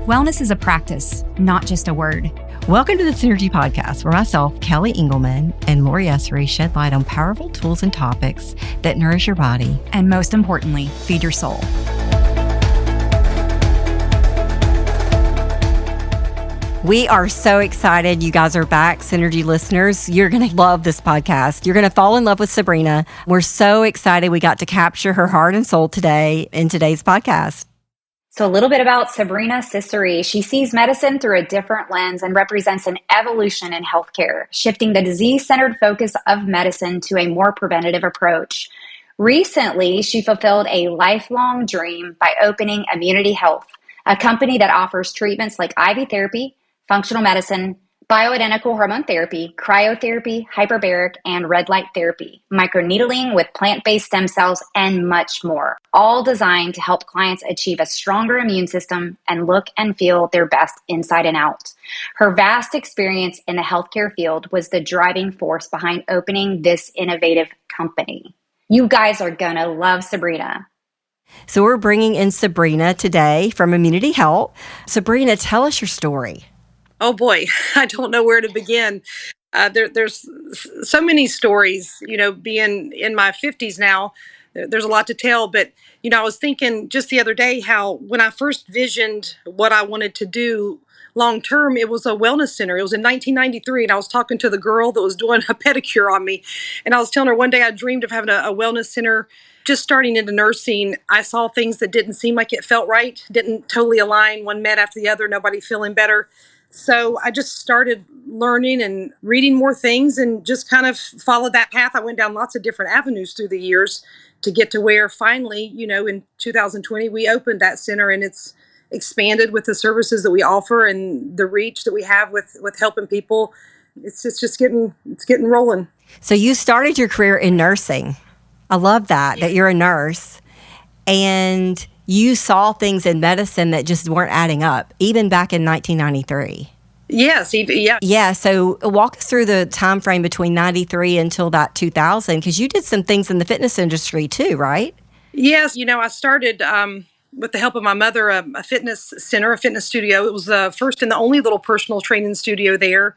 Wellness is a practice, not just a word. Welcome to the Synergy Podcast, where myself, Kelly Engelman, and Lori Essery shed light on powerful tools and topics that nourish your body. And most importantly, feed your soul. We are so excited you guys are back, Synergy listeners. You're going to love this podcast. You're going to fall in love with Sabrina. We're so excited we got to capture her heart and soul today in today's podcast. So a little bit about Sabrina Ciceri. She sees medicine through a different lens and represents an evolution in healthcare, shifting the disease-centered focus of medicine to a more preventative approach. Recently, she fulfilled a lifelong dream by opening Immunity Health, a company that offers treatments like IV therapy, functional medicine, bioidentical hormone therapy, cryotherapy, hyperbaric, and red light therapy, microneedling with plant-based stem cells, and much more, all designed to help clients achieve a stronger immune system and look and feel their best inside and out. Her vast experience in the healthcare field was the driving force behind opening this innovative company. You guys are gonna love Sabrina. So we're bringing in Sabrina today from Immunity Health. Sabrina, tell us your story. Oh boy, I don't know where to begin. There's so many stories, being in my 50s now, there's a lot to tell. But, I was thinking just the other day how when I first visioned what I wanted to do long term, it was a wellness center. It was in 1993, and I was talking to the girl that was doing a pedicure on me. And I was telling her one day I dreamed of having a wellness center. Just starting into nursing, I saw things that didn't seem like it felt right, didn't totally align, one med after the other, nobody feeling better. So I just started learning and reading more things and just kind of followed that path. I went down lots of different avenues through the years to get to where finally, in 2020, we opened that center, and it's expanded with the services that we offer and the reach that we have with helping people. It's just getting rolling. So you started your career in nursing. I love that you're a nurse, and you saw things in medicine that just weren't adding up, even back in 1993. Yes, yeah. Yeah, so walk us through the time frame between 93 until that 2000, because you did some things in the fitness industry too, right? Yes, I started with the help of my mother, a fitness center, a fitness studio. It was the first and the only little personal training studio there,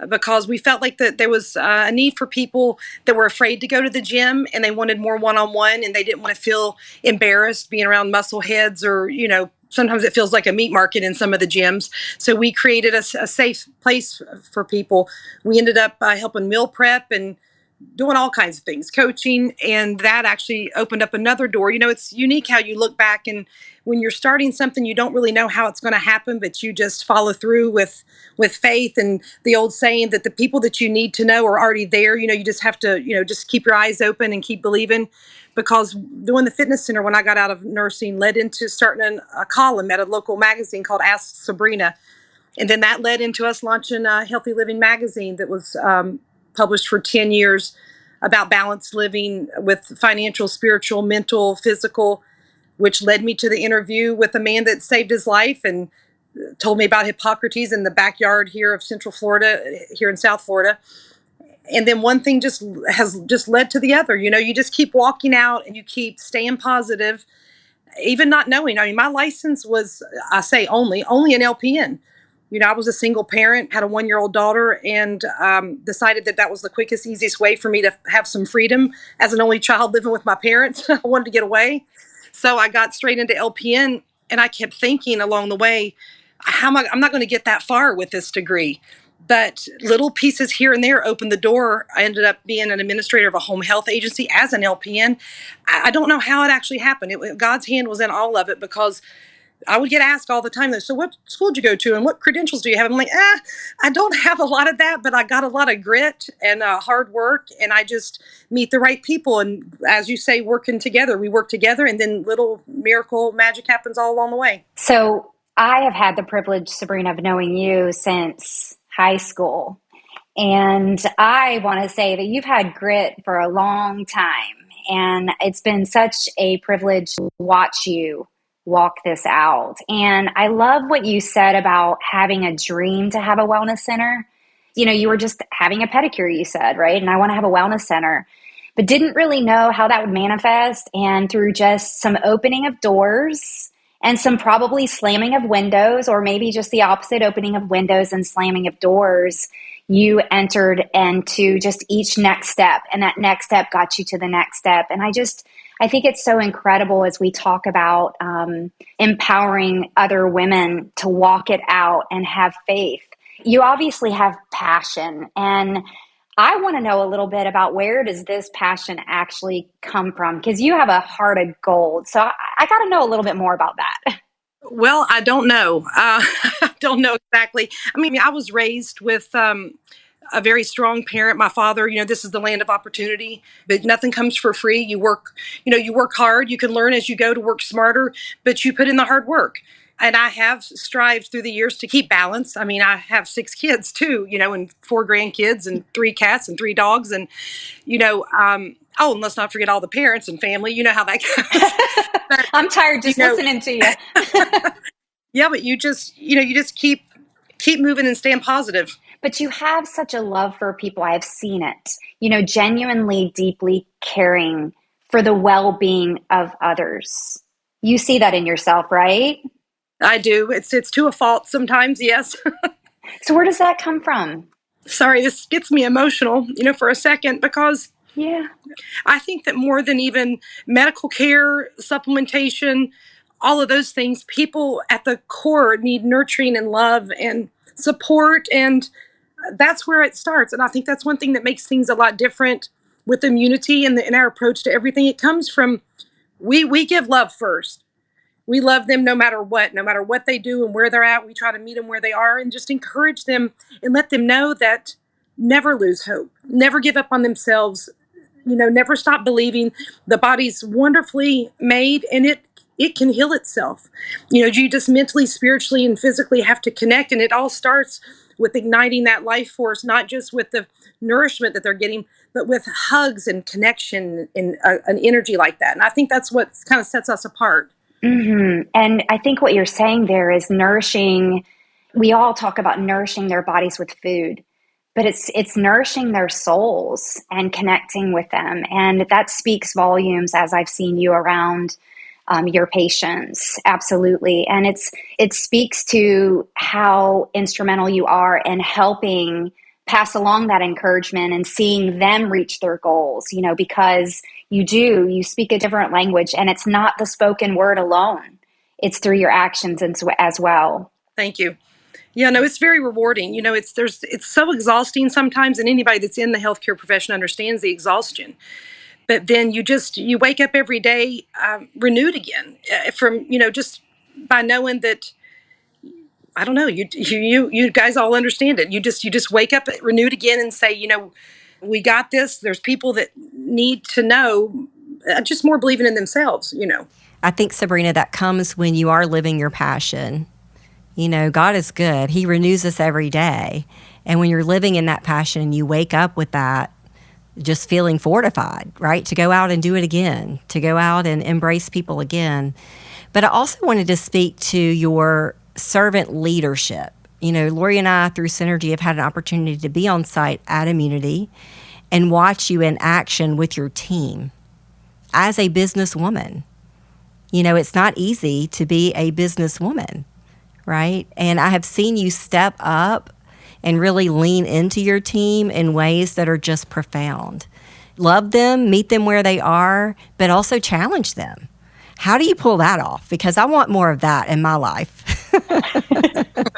because we felt like that there was a need for people that were afraid to go to the gym, and they wanted more one-on-one, and they didn't want to feel embarrassed being around muscle heads, or, sometimes it feels like a meat market in some of the gyms. So we created a safe place for people. We ended up helping meal prep and doing all kinds of things, coaching, and that actually opened up another door. It's unique how you look back, and when you're starting something, you don't really know how it's going to happen, but you just follow through with faith, and the old saying that the people that you need to know are already there. You just have to, just keep your eyes open and keep believing, because doing the fitness center when I got out of nursing led into starting a column at a local magazine called Ask Sabrina. And then that led into us launching a Healthy Living magazine that was published for 10 years about balanced living with financial, spiritual, mental, physical, which led me to the interview with a man that saved his life and told me about Hippocrates in the backyard here of Central Florida, here in South Florida. And then one thing has led to the other. You just keep walking out and you keep staying positive, even not knowing. I mean, my license was, I say only an LPN. I was a single parent, had a 1-year-old daughter, and decided that was the quickest, easiest way for me to have some freedom as an only child living with my parents. I wanted to get away. So I got straight into LPN, and I kept thinking along the way, I'm not going to get that far with this degree. But little pieces here and there opened the door. I ended up being an administrator of a home health agency as an LPN. I don't know how it actually happened. God's hand was in all of it, because I would get asked all the time, so what school did you go to and what credentials do you have? I'm like, I don't have a lot of that, but I got a lot of grit and hard work, and I just meet the right people. And as you say, working together, we work together, and then little miracle magic happens all along the way. So I have had the privilege, Sabrina, of knowing you since high school. And I want to say that you've had grit for a long time. And it's been such a privilege to watch you walk this out. And I love what you said about having a dream to have a wellness center. You were just having a pedicure, you said, right? And I want to have a wellness center, but didn't really know how that would manifest. And through just some opening of doors and some probably slamming of windows, or maybe just the opposite, opening of windows and slamming of doors. You entered into just each next step, and that next step got you to the next step. And I think it's so incredible as we talk about empowering other women to walk it out and have faith. You obviously have passion, and I want to know a little bit about where does this passion actually come from? Because you have a heart of gold. So I got to know a little bit more about that. Well, I don't know. I don't know exactly. I mean, I was raised with a very strong parent. My father, this is the land of opportunity, but nothing comes for free. You work hard. You can learn as you go to work smarter, but you put in the hard work. And I have strived through the years to keep balance. I mean, I have 6 kids too, and 4 grandkids and 3 cats and 3 dogs. And, and let's not forget all the parents and family. You know how that goes. But, I'm tired just listening to you. Yeah, but you just keep moving and staying positive. But you have such a love for people. I have seen it, genuinely, deeply caring for the well-being of others. You see that in yourself, right? I do. It's to a fault sometimes, yes. So where does that come from? Sorry, this gets me emotional, for a second, because yeah, I think that more than even medical care, supplementation, all of those things, people at the core need nurturing and love and support, and that's where it starts. And I think that's one thing that makes things a lot different with immunity and in our approach to everything. It comes from we give love first. We love them no matter what they do and where they're at. We try to meet them where they are and just encourage them and let them know that never lose hope, never give up on themselves, never stop believing. The body's wonderfully made, and it can heal itself. You just mentally, spiritually, and physically have to connect, and it all starts with igniting that life force, not just with the nourishment that they're getting, but with hugs and connection and an energy like that. And I think that's what kind of sets us apart. Mm-hmm. And I think what you're saying there is nourishing. We all talk about nourishing their bodies with food, but it's nourishing their souls and connecting with them. And that speaks volumes as I've seen you around your patients. Absolutely. And it speaks to how instrumental you are in helping pass along that encouragement and seeing them reach their goals, because you speak a different language, and it's not the spoken word alone. It's through your actions as well. Thank you. Yeah, no, it's very rewarding. It's so exhausting sometimes, and anybody that's in the healthcare profession understands the exhaustion. But then you wake up every day renewed again from, just by knowing that, I don't know, you guys all understand it. You just wake up renewed again and say, we got this. There's people that need to know, just more believing in themselves, I think, Sabrina, that comes when you are living your passion. God is good. He renews us every day. And when you're living in that passion, you wake up with that, just feeling fortified, right? To go out and do it again, to go out and embrace people again. But I also wanted to speak to your servant leadership. Lori and I, through Synergy, have had an opportunity to be on site at Immunity and watch you in action with your team as a businesswoman. It's not easy to be a businesswoman, right? And I have seen you step up and really lean into your team in ways that are just profound. Love them, meet them where they are, but also challenge them. How do you pull that off? Because I want more of that in my life.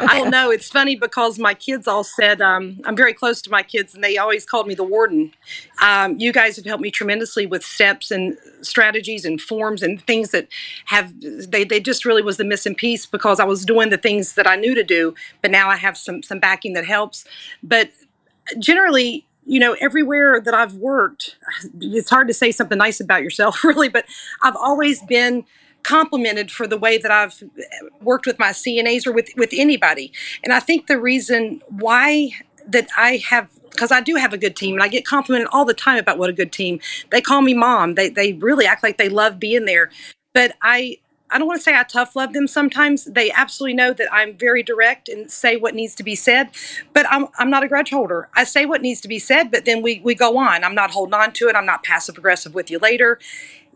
I don't know. It's funny because my kids all said, I'm very close to my kids, and they always called me the warden. You guys have helped me tremendously with steps and strategies and forms and things that they just really was the missing piece, because I was doing the things that I knew to do, but now I have some backing that helps. But generally, everywhere that I've worked, it's hard to say something nice about yourself, really, but I've always been complimented for the way that I've worked with my CNAs or with anybody. And I think the reason why that because I do have a good team, and I get complimented all the time about what a good team. They call me mom. They really act like they love being there. But I don't want to say I tough love them sometimes. They absolutely know that I'm very direct and say what needs to be said. But I'm not a grudge holder. I say what needs to be said, but then we go on. I'm not holding on to it. I'm not passive aggressive with you later.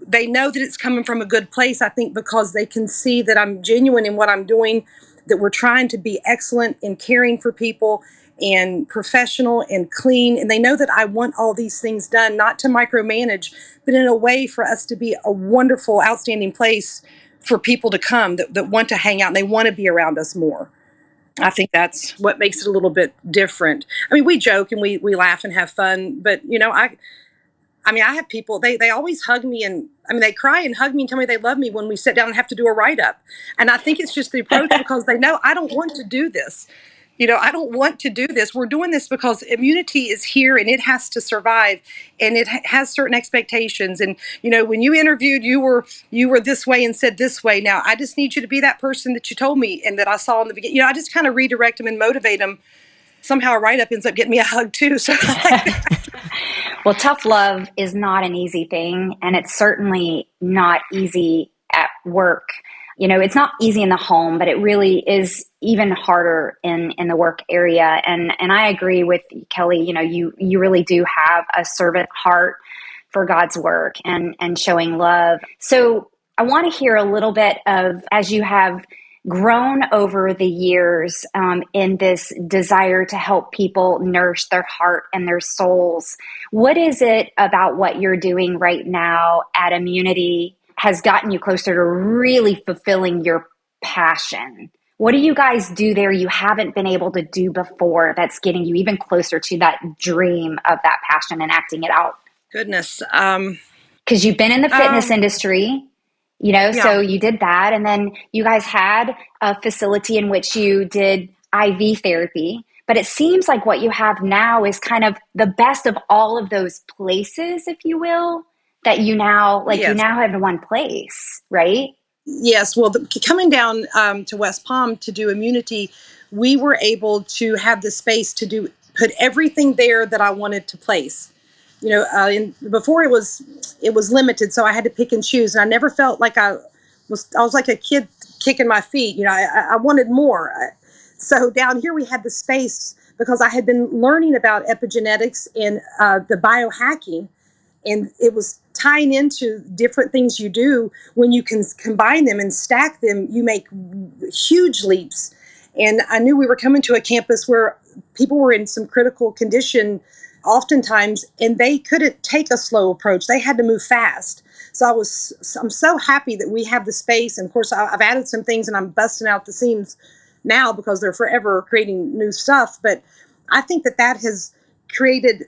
they know that it's coming from a good place, I think, because they can see that I'm genuine in what I'm doing, that we're trying to be excellent in caring for people and professional and clean. And they know that I want all these things done, not to micromanage, but in a way for us to be a wonderful, outstanding place for people to come that want to hang out and they want to be around us more. I think that's what makes it a little bit different. I mean, we joke and we laugh and have fun, but I mean, I have people, they always hug me, and I mean, they cry and hug me and tell me they love me when we sit down and have to do a write-up. And I think it's just the approach because they know I don't want to do this. I don't want to do this. We're doing this because immunity is here and it has to survive, and it has certain expectations. And, when you interviewed, you were this way and said this way. Now, I just need you to be that person that you told me and that I saw in the beginning. I just kind of redirect them and motivate them. Somehow a write-up ends up getting me a hug too. So Well, tough love is not an easy thing, and it's certainly not easy at work. It's not easy in the home, but it really is even harder in the work area. And I agree with Kelly. You really do have a servant heart for God's work and showing love. So I want to hear a little bit of, as you have grown over the years in this desire to help people nourish their heart and their souls. What is it about what you're doing right now at Immunity has gotten you closer to really fulfilling your passion? What do you guys do there you haven't been able to do before that's getting you even closer to that dream of that passion and acting it out? goodness. Because you've been in the fitness industry. So you did that. And then you guys had a facility in which you did IV therapy. But it seems like what you have now is kind of the best of all of those places, if you will, that you now have in one place, right? Yes. Well, coming down to West Palm to do Immunity, we were able to have the space to put everything there that I wanted to place. Before it was limited, so I had to pick and choose, and I never felt like I was like a kid kicking my feet. I wanted more. So down here we had the space because I had been learning about epigenetics and the biohacking, and it was tying into different things you do. When you can combine them and stack them, you make huge leaps. And I knew we were coming to a campus where people were in some critical condition oftentimes, and they couldn't take a slow approach. They had to move fast. So I'm so happy that we have the space. And of course, I've added some things and I'm busting out the seams now because they're forever creating new stuff. But I think that has created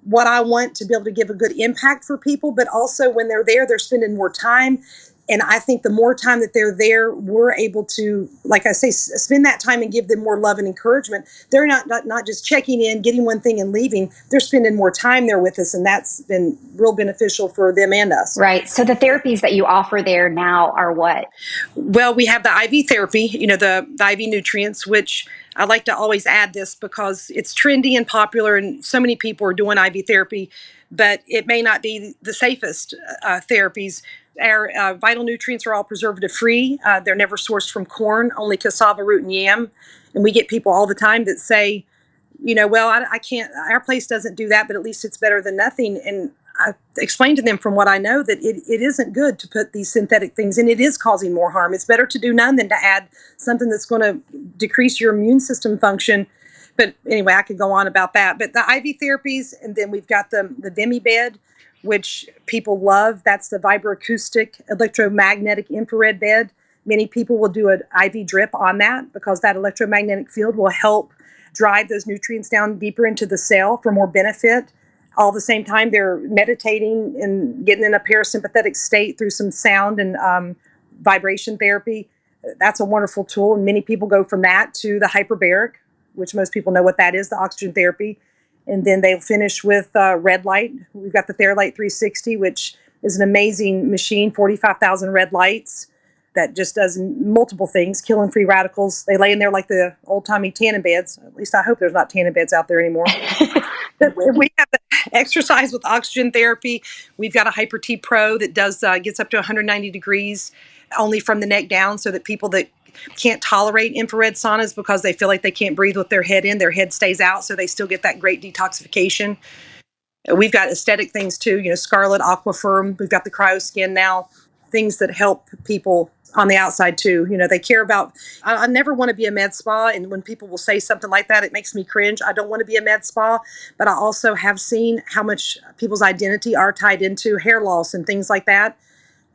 what I want to be able to give a good impact for people. But also when they're there, they're spending more time. And I think the more time that they're there, we're able to, like I say, spend that time and give them more love and encouragement. They're not just checking in, getting one thing and leaving. They're spending more time there with us, and that's been real beneficial for them and us. Right. So the therapies that you offer there now are what? Well, we have the IV therapy, the IV nutrients, which I like to always add this because it's trendy and popular, and so many people are doing IV therapy, but it may not be the safest therapies. Our vital nutrients are all preservative free. They're never sourced from corn, only cassava root and yam. And we get people all the time that say, well, I can't, our place doesn't do that, but at least it's better than nothing. And I explained to them from what I know that it isn't good to put these synthetic things in. It is causing more harm. It's better to do none than to add something that's going to decrease your immune system function. But anyway, I could go on about that. But the IV therapies, and then we've got the demi bed, which people love. That's the vibroacoustic electromagnetic infrared bed. Many people will do an IV drip on that because that electromagnetic field will help drive those nutrients down deeper into the cell for more benefit. All at the same time, they're meditating and getting in a parasympathetic state through some sound and vibration therapy. That's a wonderful tool. And many people go from that to the hyperbaric, which most people know what that is, the oxygen therapy. And then they'll finish with red light. We've got the TheraLight 360, which is an amazing machine, 45,000 red lights that just does multiple things, killing free radicals. They lay in there like the old-timey tanning beds. At least I hope there's not tanning beds out there anymore. We have the exercise with oxygen therapy. We've got a Hyper T Pro that does gets up to 190 degrees only from the neck down, so that people that can't tolerate infrared saunas because they feel like they can't breathe with their head in, their head stays out, so they still get that great detoxification. We've got aesthetic things too, Scarlet, Aquafirm. We've got the CryoSkin now, things that help people on the outside too. They care about, I never want to be a med spa. And when people will say something like that, it makes me cringe. I don't want to be a med spa, but I also have seen how much people's identity are tied into hair loss and things like that.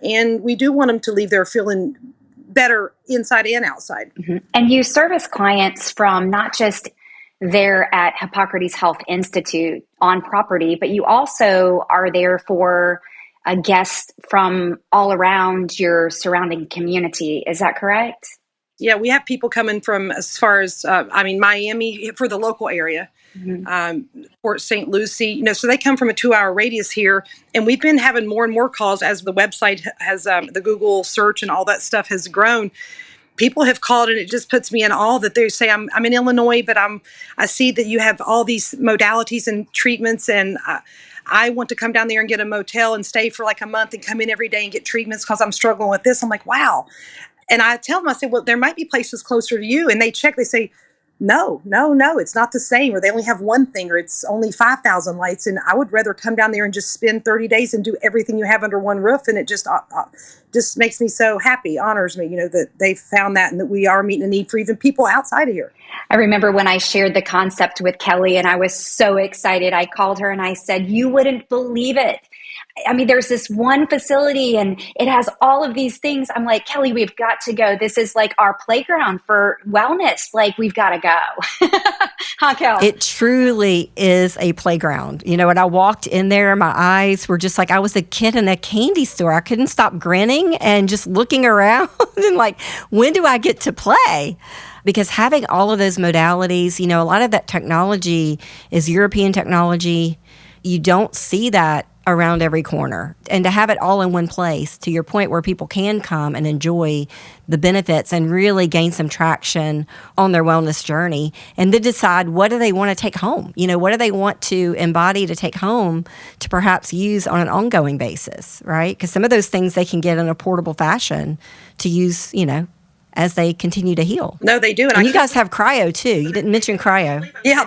And we do want them to leave there feeling better inside and outside. Mm-hmm. And you service clients from not just there at Hippocrates Health Institute on property, but you also are there for a guest from all around your surrounding community. Is that correct? Yeah, we have people coming from as far as, Miami for the local area, Port St. Lucie, so they come from a 2-hour radius here. And we've been having more and more calls as the website has, the Google search and all that stuff has grown. People have called, and it just puts me in awe that they say, I'm in Illinois, but I see that you have all these modalities and treatments, and I want to come down there and get a motel and stay for like a month and come in every day and get treatments because I'm struggling with this. I'm like, wow. And I tell them, I say, well, there might be places closer to you. And they check, they say, no, it's not the same, or they only have one thing, or it's only 5,000 lights. And I would rather come down there and just spend 30 days and do everything you have under one roof. And it just makes me so happy, honors me, that they found that and that we are meeting a need for even people outside of here. I remember when I shared the concept with Kelly and I was so excited. I called her and I said, you wouldn't believe it. I mean, there's this one facility and it has all of these things. I'm like, Kelly, we've got to go. This is like our playground for wellness. Like, we've got to go. Huh, Kel? It truly is a playground. When I walked in there, my eyes were just like I was a kid in a candy store. I couldn't stop grinning and just looking around and like, when do I get to play? Because having all of those modalities, a lot of that technology is European technology. You don't see that around every corner. And to have it all in one place, to your point, where people can come and enjoy the benefits and really gain some traction on their wellness journey, and then decide, what do they want to take home? What do they want to embody to take home to perhaps use on an ongoing basis, right? Because some of those things they can get in a portable fashion to use, as they continue to heal. No, they do. And you guys have cryo too. You didn't mention cryo. Yeah,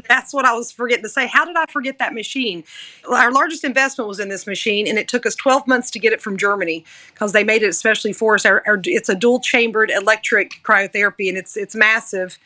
that's what I was forgetting to say. How did I forget that machine? Our largest investment was in this machine, and it took us 12 months to get it from Germany because they made it especially for us. It's a dual-chambered electric cryotherapy, and it's massive.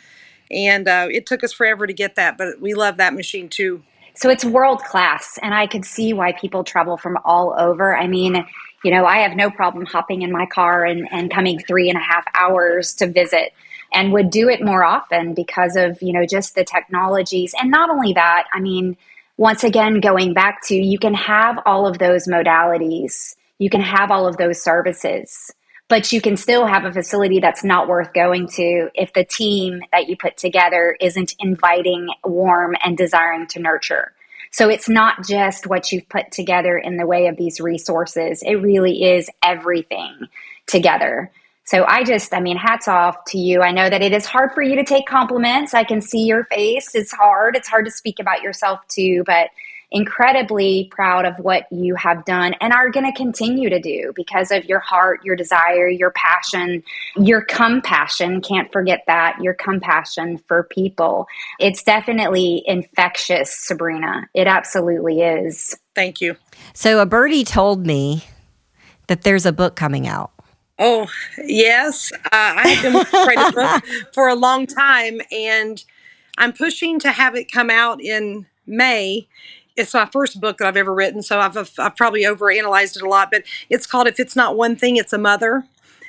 And it took us forever to get that, but we love that machine too. So it's world class, and I could see why people travel from all over. I mean, I have no problem hopping in my car and coming 3.5 hours to visit, and would do it more often because of, just the technologies. And not only that, I mean, once again, going back to, you can have all of those modalities, you can have all of those services, but you can still have a facility that's not worth going to if the team that you put together isn't inviting, warm, and desiring to nurture. So it's not just what you've put together in the way of these resources. It really is everything together. So hats off to you. I know that it is hard for you to take compliments. I can see your face. It's hard. It's hard to speak about yourself too, but incredibly proud of what you have done and are going to continue to do because of your heart, your desire, your passion, your compassion. Can't forget that, your compassion for people. It's definitely infectious, Sabrina. It absolutely is. Thank you. So a birdie told me that there's a book coming out. Oh, yes. I have been writing a book for a long time, and I'm pushing to have it come out in May. It's my first book that I've ever written, so I've probably overanalyzed it a lot, but it's called If It's Not One Thing, It's a Mother.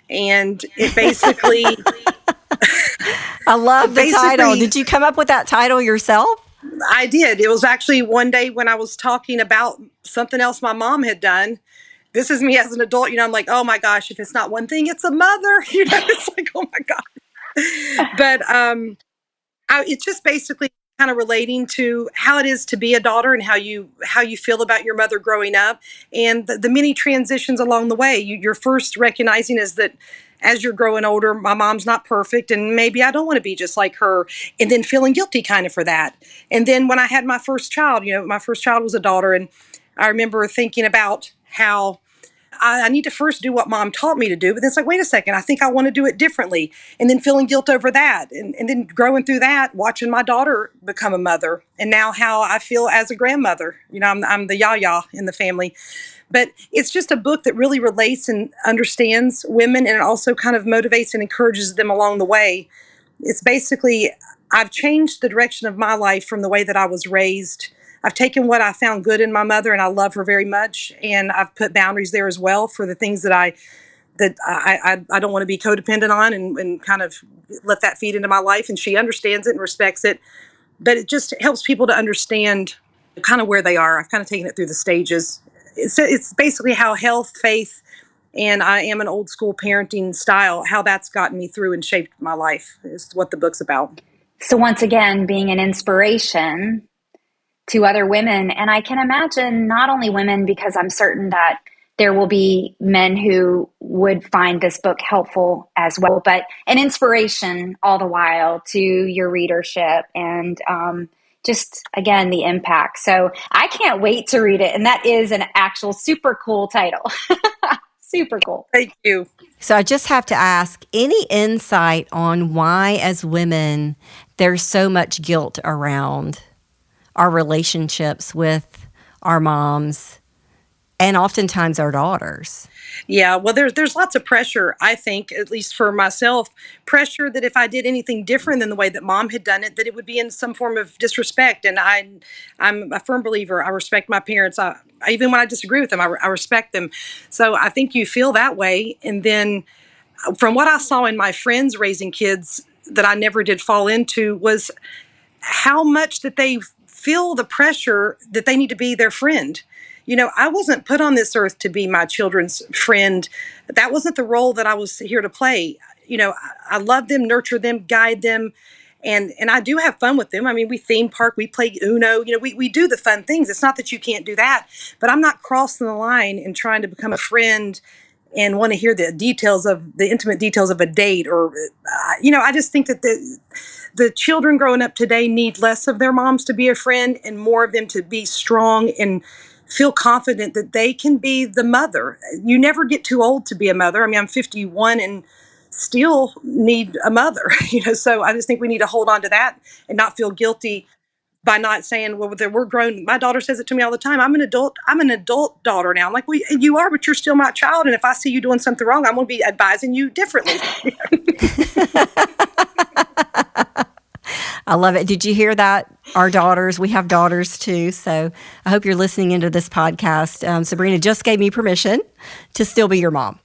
And it basically... I love the title. Did you come up with that title yourself? I did. It was actually one day when I was talking about something else my mom had done. This is me as an adult, I'm like, oh my gosh, if it's not one thing, it's a mother. It's like, oh my God. But it's just basically kind of relating to how it is to be a daughter and how you feel about your mother growing up and the many transitions along the way. You're first recognizing is that as you're growing older, my mom's not perfect and maybe I don't want to be just like her, and then feeling guilty kind of for that. And then when I had my first child, my first child was a daughter, and I remember thinking about how I need to first do what mom taught me to do. But then it's like, wait a second, I think I want to do it differently. And then feeling guilt over that. And then growing through that, watching my daughter become a mother. And now how I feel as a grandmother. I'm the yaya in the family. But it's just a book that really relates and understands women, and it also kind of motivates and encourages them along the way. It's basically, I've changed the direction of my life from the way that I was raised. I've taken what I found good in my mother, and I love her very much. And I've put boundaries there as well for the things that I don't want to be codependent on, and kind of let that feed into my life. And she understands it and respects it. But it just helps people to understand kind of where they are. I've kind of taken it through the stages. It's basically how health, faith, and I am an old school parenting style, how that's gotten me through and shaped my life is what the book's about. So once again, being an inspiration to other women. And I can imagine not only women, because I'm certain that there will be men who would find this book helpful as well, but an inspiration all the while to your readership and just, again, the impact. So I can't wait to read it. And that is an actual super cool title. Super cool. Thank you. So I just have to ask, any insight on why, as women, there's so much guilt around our relationships with our moms and oftentimes our daughters? Yeah, well, there's lots of pressure, I think, at least for myself, pressure that if I did anything different than the way that mom had done it, that it would be in some form of disrespect. And I'm a firm believer. I respect my parents. Even when I disagree with them, I respect them. So I think you feel that way. And then from what I saw in my friends raising kids that I never did fall into was how much that they feel the pressure that they need to be their friend. I wasn't put on this earth to be my children's friend. That wasn't the role that I was here to play. I love them, nurture them, guide them. And I do have fun with them. I mean, we theme park, we play Uno, we do the fun things. It's not that you can't do that, but I'm not crossing the line and trying to become a friend and want to hear the intimate details of a date. Or, I just think that the children growing up today need less of their moms to be a friend and more of them to be strong and feel confident that they can be the mother. You never get too old to be a mother. I mean, I'm 51 and still need a mother, so I just think we need to hold on to that and not feel guilty by not saying, well, we're grown. My daughter says it to me all the time. I'm an adult daughter now. I'm like, well, you are, but you're still my child. And if I see you doing something wrong, I'm going to be advising you differently. I love it. Did you hear that? Our daughters, we have daughters too. So I hope you're listening into this podcast. Sabrina just gave me permission to still be your mom.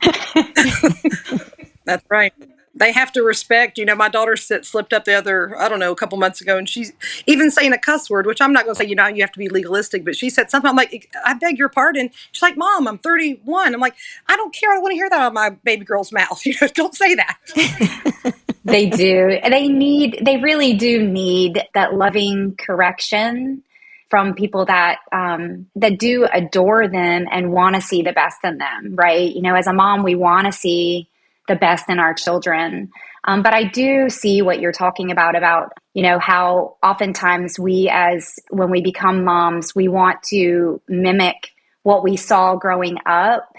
That's right. They have to respect, my daughter slipped up a couple months ago, and she's even saying a cuss word, which I'm not going to say, you have to be legalistic, but she said something. I'm like, I beg your pardon. She's like, Mom, I'm 31. I'm like, I don't care. I don't want to hear that out of my baby girl's mouth. Don't say that. They do. They really do need that loving correction from people that do adore them and want to see the best in them, right? As a mom, we want to see the best in our children. But I do see what you're talking about, how oftentimes when we become moms, we want to mimic what we saw growing up.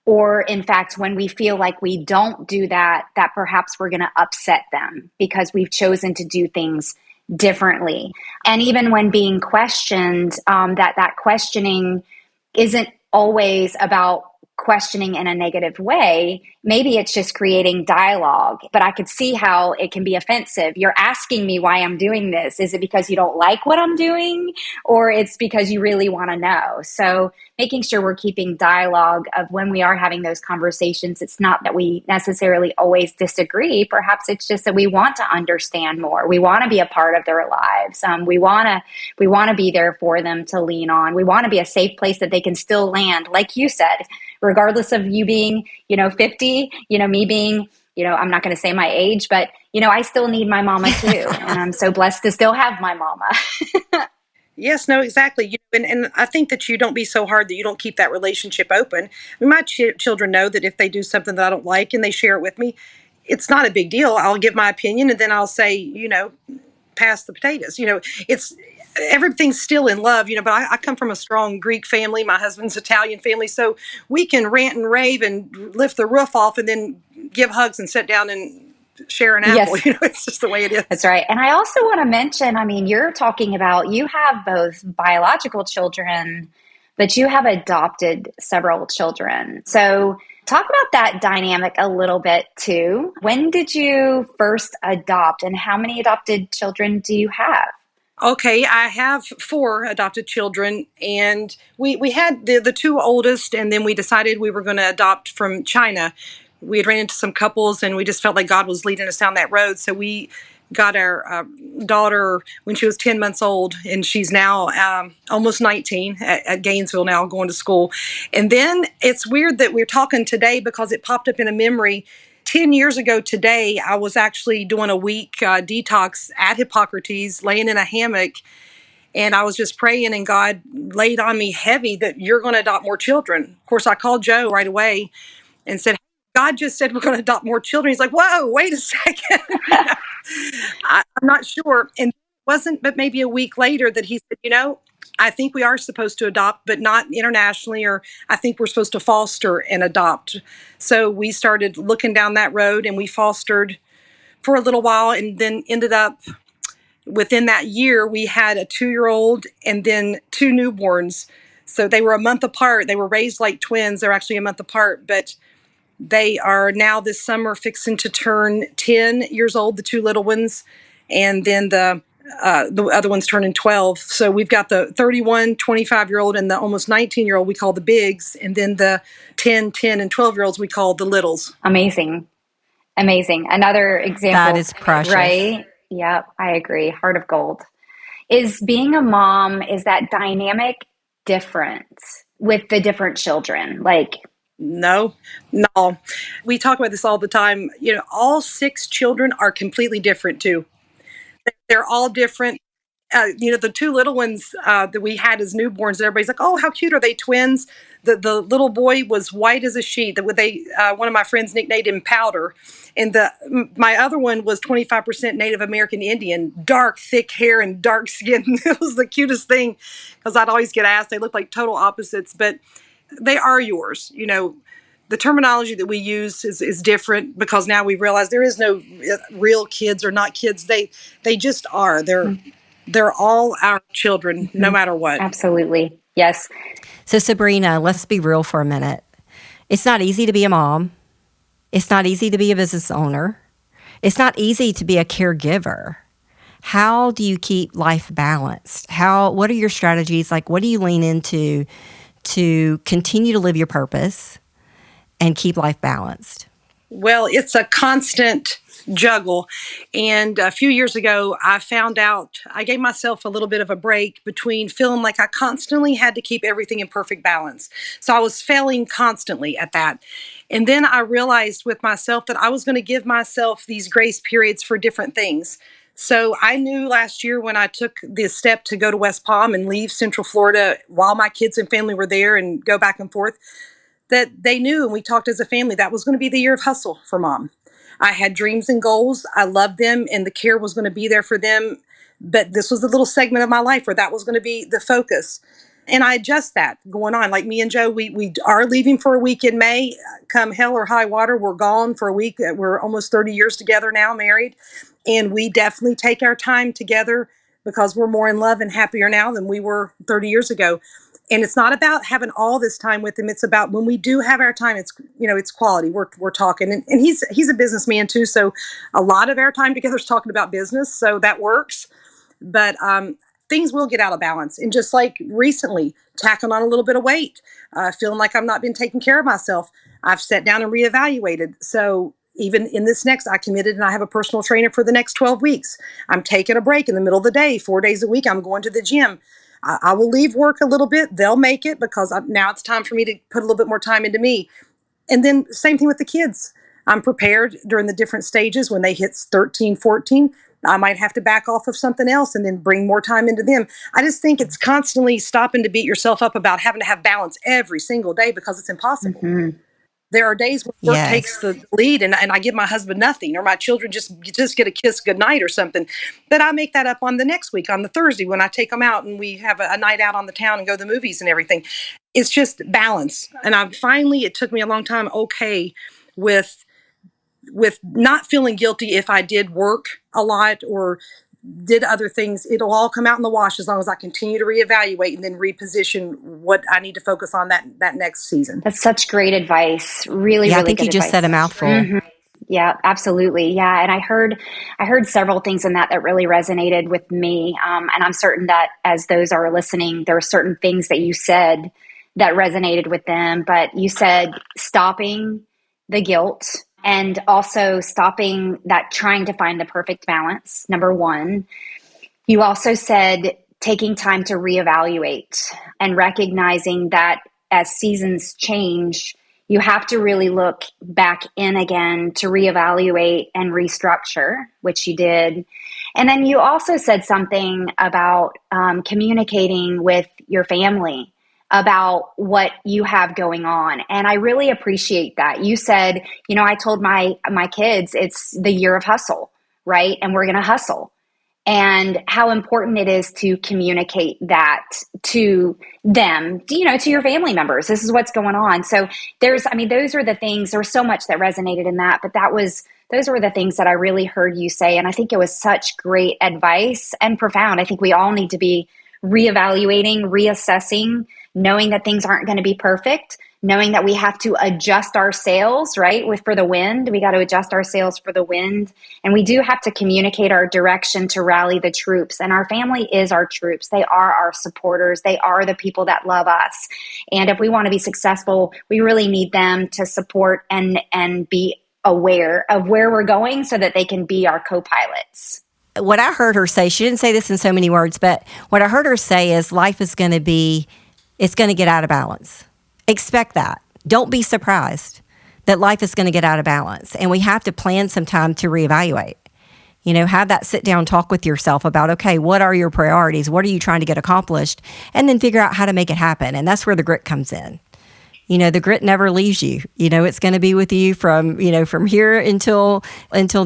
Or in fact, when we feel like we don't do that perhaps we're going to upset them because we've chosen to do things differently. And even when being questioned, that questioning isn't always about questioning in a negative way. Maybe it's just creating dialogue, but I could see how it can be offensive. You're asking me why I'm doing this. Is it because you don't like what I'm doing, or it's because you really want to know? So making sure we're keeping dialogue of when we are having those conversations. It's not that we necessarily always disagree. Perhaps it's just that we want to understand more. We want to be a part of their lives. We want to be there for them to lean on. We want to be a safe place that they can still land, like you said, regardless of you being, 50, me being, I'm not going to say my age, but, I still need my mama too. And I'm so blessed to still have my mama. Yes, no, exactly. And I think that you don't be so hard that you don't keep that relationship open. I mean, my children know that if they do something that I don't like and they share it with me, it's not a big deal. I'll give my opinion and then I'll say, pass the potatoes. everything's still in love, but I come from a strong Greek family. My husband's Italian family. So we can rant and rave and lift the roof off and then give hugs and sit down and share an apple. Yes, It's just the way it is. that's right. And I also want to mention, I mean, you're talking about you have both biological children, but you have adopted several children. So talk about that dynamic a little bit too. When did you first adopt, and how many adopted children do you have? Okay, I have 4 adopted children, and we had the 2 oldest, and then we decided we were going to adopt from China. We had ran into some couples, and we just felt like God was leading us down that road. So we got our daughter when she was 10 months old, and she's now almost 19 at Gainesville now, going to school. And then it's weird that we're talking today because it popped up in a memory. 10 years ago today, I was actually doing a week detox at Hippocrates, laying in a hammock, and I was just praying, and God laid on me heavy that you're going to adopt more children. Of course, I called Joe right away and said, God just said we're going to adopt more children. He's like, whoa, wait a second. I'm not sure. And it wasn't but maybe a week later that he said, I think we are supposed to adopt, but not internationally, or I think we're supposed to foster and adopt. So we started looking down that road, and we fostered for a little while, and then ended up within that year, we had a 2-year-old and then 2 newborns. So they were a month apart. They were raised like twins. They're actually a month apart, but they are now this summer fixing to turn 10 years old, the 2 little ones, and then the other one's turning 12. So we've got the 31, 25-year-old and the almost 19-year-old we call the bigs, and then the 10, and 12-year-olds we call the littles. Amazing. Amazing. Another example. That is precious. Right? Yep, I agree. Heart of gold. Is being a mom, is that dynamic different with the different children? No. We talk about this all the time. All 6 children are completely different too. They're all different. The 2 little ones that we had as newborns, everybody's like, "Oh, how cute are they? Twins?" The little boy was white as a sheet. One of my friends nicknamed him Powder, and my other one was 25% Native American Indian, dark, thick hair and dark skin. It was the cutest thing because I'd always get asked. They look like total opposites, but they are yours. The terminology that we use is different because now we realize there is no real kids or not kids. They just are. They're all our children, no matter what. Absolutely. Yes. So Sabrina, let's be real for a minute. It's not easy to be a mom. It's not easy to be a business owner. It's not easy to be a caregiver. How do you keep life balanced? What are your strategies? What do you lean into to continue to live your purpose and keep life balanced? Well, it's a constant juggle. And a few years ago, I found out I gave myself a little bit of a break between feeling like I constantly had to keep everything in perfect balance. So I was failing constantly at that. And then I realized with myself that I was going to give myself these grace periods for different things. So I knew last year when I took the step to go to West Palm and leave Central Florida while my kids and family were there and go back and forth, that they knew, and we talked as a family, that was going to be the year of hustle for Mom. I had dreams and goals. I loved them, and the care was going to be there for them. But this was a little segment of my life where that was going to be the focus. And I adjust that going on. Like me and Joe, we are leaving for a week in May. Come hell or high water, we're gone for a week. We're almost 30 years together now, married. And we definitely take our time together because we're more in love and happier now than we were 30 years ago. And it's not about having all this time with him. It's about when we do have our time, it's quality. We're talking, and he's a businessman too. So a lot of our time together is talking about business. So that works. But things will get out of balance. And just like recently, tacking on a little bit of weight, feeling like I've not been taking care of myself, I've sat down and reevaluated. So even in this next, I committed and I have a personal trainer for the next 12 weeks. I'm taking a break in the middle of the day, 4 days a week. I'm going to the gym. I will leave work a little bit. They'll make it because now it's time for me to put a little bit more time into me. And then same thing with the kids. I'm prepared during the different stages when they hit 13, 14. I might have to back off of something else and then bring more time into them. I just think it's constantly stopping to beat yourself up about having to have balance every single day because it's impossible. Mm-hmm. There are days when work takes Yes. the lead and I give my husband nothing, or my children just get a kiss goodnight or something. But I make that up on the next week, on the Thursday, when I take them out and we have a night out on the town and go to the movies and everything. It's just balance. And it took me a long time, okay, with not feeling guilty if I did work a lot or did other things. It'll all come out in the wash as long as I continue to reevaluate and then reposition what I need to focus on that next season. That's such great advice. Really, Yeah, I really think good you just advice. said a mouthful. Yeah, absolutely. Yeah, and I heard several things in that really resonated with me, and I'm certain that as those are listening, there are certain things that you said that resonated with them. But you said stopping the guilt and also stopping that trying to find the perfect balance. Number one, you also said taking time to reevaluate and recognizing that as seasons change, you have to really look back in again to reevaluate and restructure, which you did. And then you also said something about communicating with your family about what you have going on. And I really appreciate that. You said, I told my kids it's the year of hustle, right? And we're going to hustle, and how important it is to communicate that to them, to your family members. This is what's going on. So those are the things. There was so much that resonated in that, but those were the things that I really heard you say. And I think it was such great advice and profound. I think we all need to be reevaluating, reassessing, knowing that things aren't going to be perfect, knowing that we have to adjust our sails, right? For the wind, we got to adjust our sails for the wind. And we do have to communicate our direction to rally the troops. And our family is our troops. They are our supporters. They are the people that love us. And if we want to be successful, we really need them to support and be aware of where we're going so that they can be our co-pilots. What I heard her say, she didn't say this in so many words, but what I heard her say is life is going to it's going to get out of balance. Expect that. Don't be surprised that life is going to get out of balance. And we have to plan some time to reevaluate. Have that sit down talk with yourself about, okay, what are your priorities? What are you trying to get accomplished? And then figure out how to make it happen. And that's where the grit comes in. The grit never leaves you. It's going to be with you from here until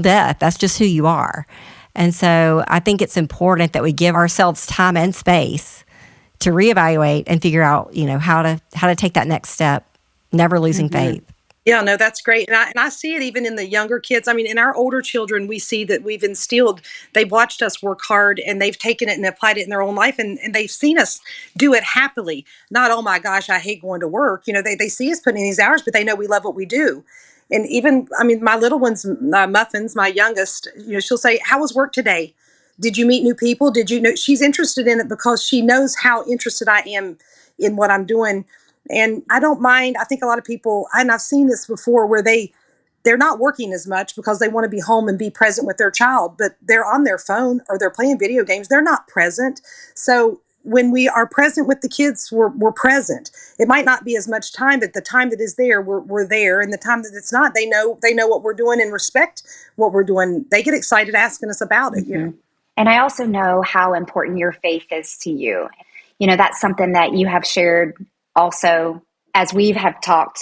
death. That's just who you are. And so I think it's important that we give ourselves time and space to reevaluate and figure out, how to take that next step, never losing faith. Yeah, no, that's great. And I see it even in the younger kids. I mean, in our older children, we see that they've watched us work hard and they've taken it and applied it in their own life. And they've seen us do it happily. Not, oh my gosh, I hate going to work. They see us putting in these hours, but they know we love what we do. And even, my little ones, Muffins, my youngest, she'll say, how was work today? Did you meet new people? Did you know? She's interested in it because she knows how interested I am in what I'm doing. And I don't mind. I think a lot of people, and I've seen this before, where they're not working as much because they want to be home and be present with their child, but they're on their phone or they're playing video games. They're not present. So when we are present with the kids, we're present. It might not be as much time, but the time that is there, we're there. And the time that it's not, they know what we're doing and respect what we're doing. They get excited asking us about it. And I also know how important your faith is to you. That's something that you have shared also as we have talked,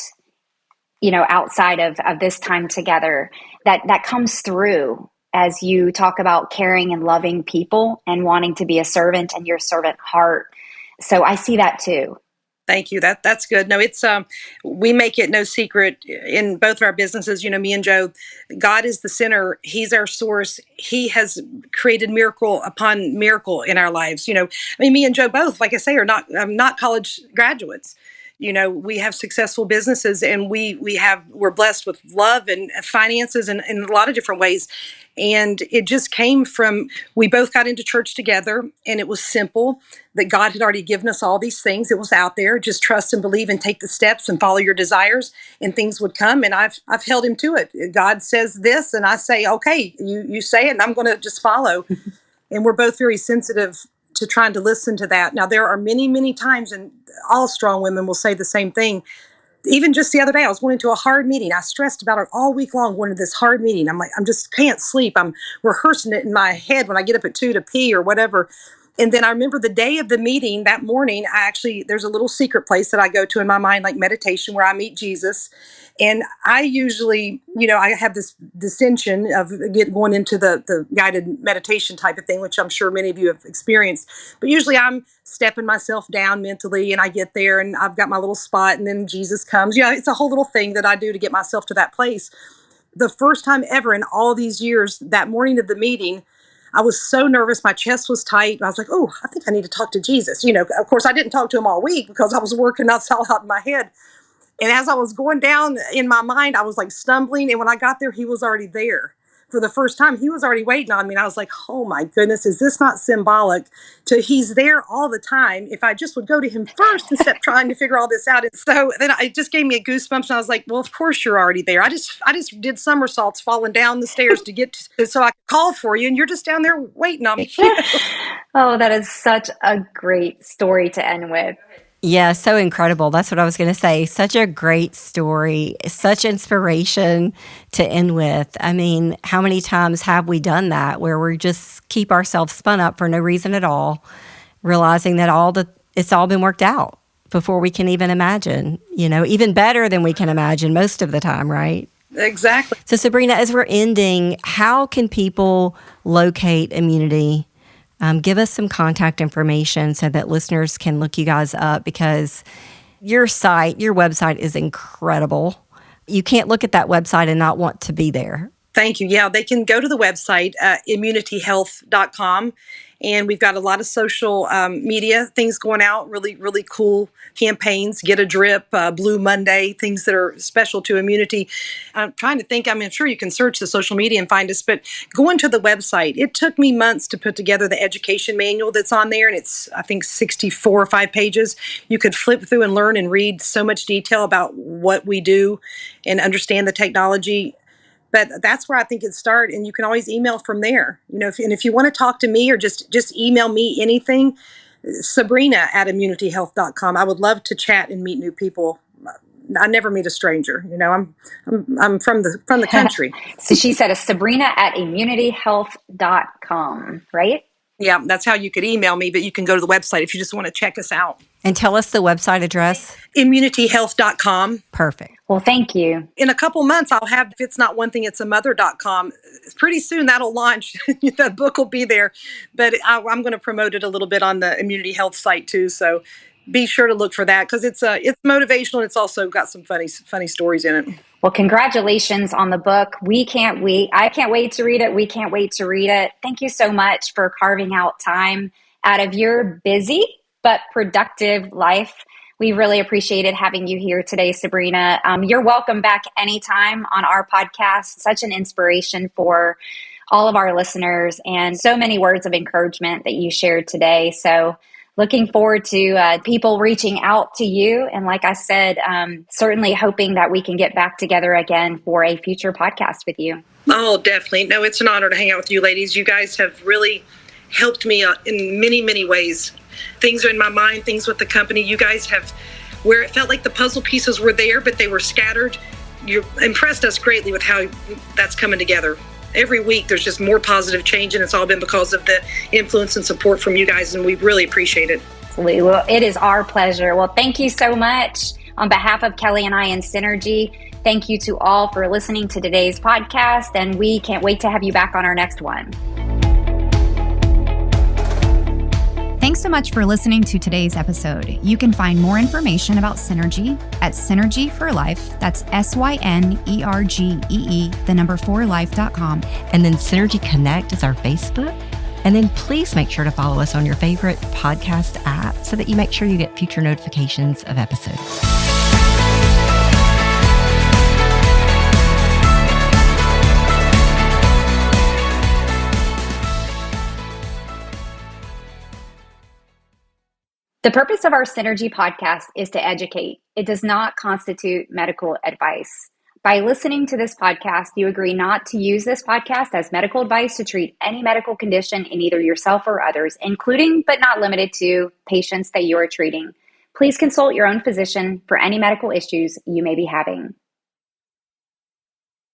outside of this time together, that comes through as you talk about caring and loving people and wanting to be a servant and your servant heart. So I see that too. Thank you. That's good. No, it's we make it no secret in both of our businesses. Me and Joe, God is the center. He's our source. He has created miracle upon miracle in our lives. Me and Joe both, like I say, are not college graduates. We have successful businesses, and we're blessed with love and finances and in a lot of different ways. And it just came from, we both got into church together, and it was simple that God had already given us all these things. It was out there. Just trust and believe and take the steps and follow your desires, and things would come. And I've held him to it. God says this, and I say, okay, you say it, and I'm going to just follow. And we're both very sensitive to trying to listen to that. Now, there are many, many times, and all strong women will say the same thing. Even just the other day, I was going into a hard meeting. I stressed about it all week long, going to this hard meeting. I'm like, I'm just can't sleep. I'm rehearsing it in my head when I get up at 2 to pee or whatever. And then I remember the day of the meeting that morning, there's a little secret place that I go to in my mind, like meditation, where I meet Jesus. And I usually, I have this dissension of going into the guided meditation type of thing, which I'm sure many of you have experienced. But usually I'm stepping myself down mentally, and I get there and I've got my little spot, and then Jesus comes. It's a whole little thing that I do to get myself to that place. The first time ever in all these years, that morning of the meeting, I was so nervous. My chest was tight. I was like, oh, I think I need to talk to Jesus. Of course, I didn't talk to him all week because I was working outside out in my head. And as I was going down in my mind, I was like stumbling. And when I got there, he was already there. For the first time, he was already waiting on me. And I was like, oh my goodness, is this not symbolic to he's there all the time? If I just would go to him first instead of trying to figure all this out. And so then it just gave me a goosebumps. And I was like, well, of course you're already there. I just did somersaults falling down the stairs so I could call for you. And you're just down there waiting on me. Oh, that is such a great story to end with. Yeah, so incredible. That's what I was going to say. Such a great story, such inspiration to end with. I mean, how many times have we done that where we just keep ourselves spun up for no reason at all, realizing that it's all been worked out before we can even imagine, even better than we can imagine most of the time, right? Exactly. So Sabrina, as we're ending, how can people locate Immunity? Give us some contact information so that listeners can look you guys up, because your website is incredible. You can't look at that website and not want to be there. Thank you. Yeah, they can go to the website, immunityhealth.com. And we've got a lot of social media things going out, really, really cool campaigns, Get a Drip, Blue Monday, things that are special to immunity. I'm trying to think, I'm sure you can search the social media and find us, but going to the website, it took me months to put together the education manual that's on there. And it's, I think, 64 or 5 pages. You could flip through and learn and read so much detail about what we do and understand the technology. But that's where I think it started, and you can always email from there. If you want to talk to me or just email me anything, Sabrina@immunityhealth.com. I would love to chat and meet new people. I never meet a stranger. I'm from the country. So she said it's Sabrina@immunityhealth.com, right? Yeah, that's how you could email me, but you can go to the website if you just want to check us out. And tell us the website address. Immunityhealth.com. Perfect. Well, thank you. In a couple months, I'll have, if it's not one thing, it's a mother.com. Pretty soon that'll launch. The book will be there, but I'm going to promote it a little bit on the Immunity Health site too. So be sure to look for that, because it's motivational. It's also got some funny stories in it. Well, congratulations on the book. We can't wait. I can't wait to read it. We can't wait to read it. Thank you so much for carving out time out of your busy but productive life. We really appreciated having you here today, Sabrina. You're welcome back anytime on our podcast. Such an inspiration for all of our listeners, and so many words of encouragement that you shared today. So looking forward to people reaching out to you. And like I said, certainly hoping that we can get back together again for a future podcast with you. Oh, definitely. No, it's an honor to hang out with you ladies. You guys have really helped me in many, many ways. Things are in my mind, things with the company. You guys have, where it felt like the puzzle pieces were there, but they were scattered. You impressed us greatly with how that's coming together. Every week there's just more positive change, and it's all been because of the influence and support from you guys, and we really appreciate it. Absolutely. Well, it is our pleasure. Well, thank you so much. On behalf of Kelly and I in Synergy, thank you to all for listening to today's podcast, and we can't wait to have you back on our next one. Thanks so much for listening to today's episode. You can find more information about Synergy at Synergy for Life. That's SYNERGEE, 4life.com. And then Synergy Connect is our Facebook. And then please make sure to follow us on your favorite podcast app so that you make sure you get future notifications of episodes. The purpose of our Synergy podcast is to educate. It does not constitute medical advice. By listening to this podcast, you agree not to use this podcast as medical advice to treat any medical condition in either yourself or others, including but not limited to patients that you are treating. Please consult your own physician for any medical issues you may be having.